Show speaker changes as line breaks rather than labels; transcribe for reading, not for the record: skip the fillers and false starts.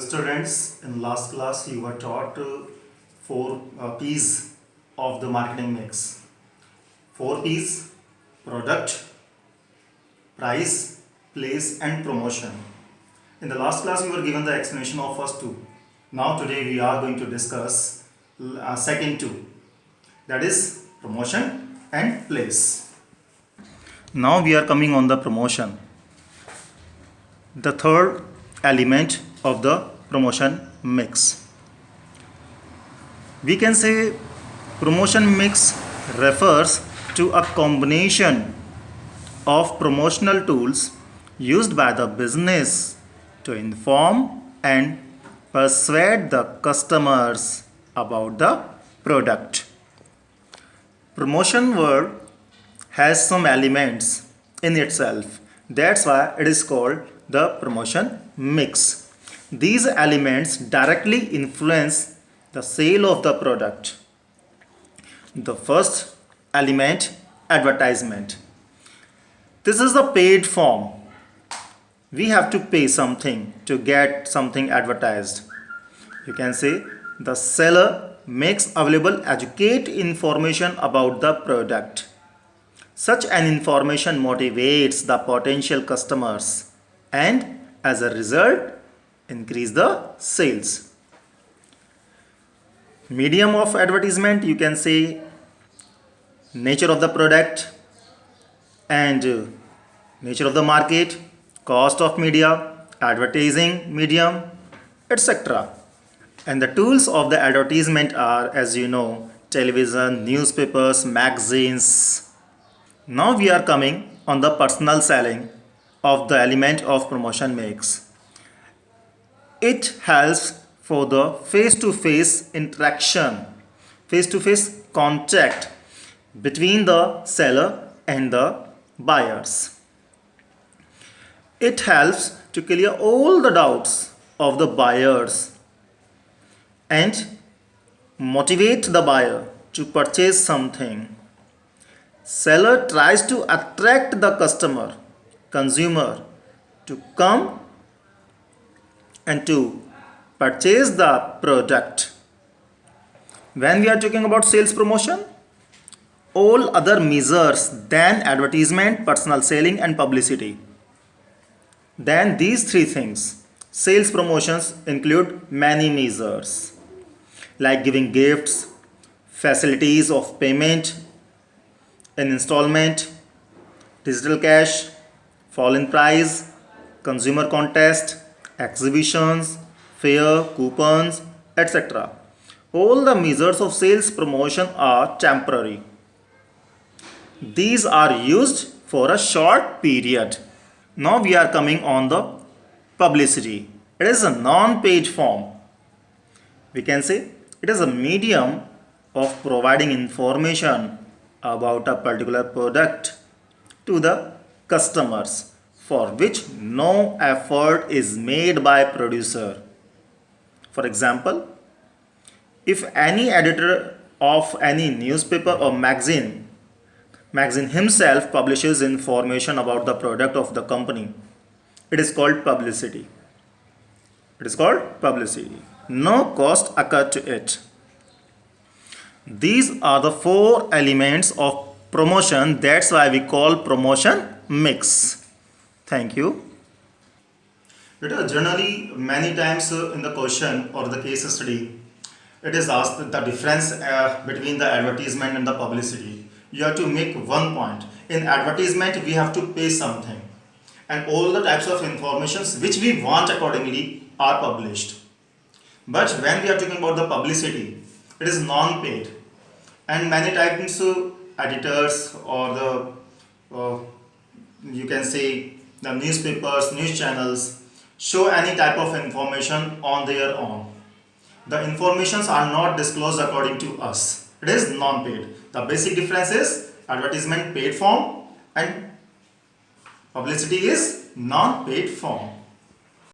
Students, in last class you were taught four P's of the marketing mix. Four P's: product, price, place and promotion. In the last class you were given the explanation of first two. Now today we are going to discuss second two, that is promotion and place. Now we are coming on the promotion. The third element of the promotion mix. We can say promotion mix refers to a combination of promotional tools used by the business to inform and persuade the customers about the product. Promotion word has some elements in itself. That's why it is called the promotion mix. These elements directly influence the sale of the product. The first element, advertisement. This is the paid form. We have to pay something to get something advertised. You can say the seller makes available educate information about the product. Such an information motivates the potential customers and as a result increase the sales. Medium of advertisement, you can say nature of the product and nature of the market, cost of media, advertising medium, etc. And the tools of the advertisement are, as you know, television, newspapers, magazines. Now we are coming on the personal selling of the element of promotion mix. It helps for the face-to-face interaction, face-to-face contact between the seller and the buyers. It helps to clear all the doubts of the buyers and motivate the buyer to purchase something. Seller tries to attract the consumer to come and to purchase the product. When we are talking about sales promotion, all other measures than advertisement, personal selling and publicity. Then these three things, sales promotions include many measures like giving gifts, facilities of payment in installment, digital cash, fall in price, consumer contest, exhibitions, fair, coupons, etc. All the measures of sales promotion are temporary. These are used for a short period. Now we are coming on the publicity. It is a non-paid form. We can say it is a medium of providing information about a particular product to the customers for which no effort is made by producer. For example, if any editor of any newspaper or magazine himself publishes information about the product of the company, it is called publicity. It is called publicity. No cost occurred to it. These are the four elements of promotion. That's why we call promotion mix. Thank you. It is generally many times in the question or the case study, it is asked the difference between the advertisement and the publicity. You have to make one point. In advertisement, we have to pay something, and all the types of informations which we want accordingly are published. But when we are talking about the publicity, it is non-paid, and many times editors or the you can say the newspapers, news channels show any type of information on their own. The informations are not disclosed according to us. It is non-paid. The basic difference is advertisement paid form and publicity is non-paid form.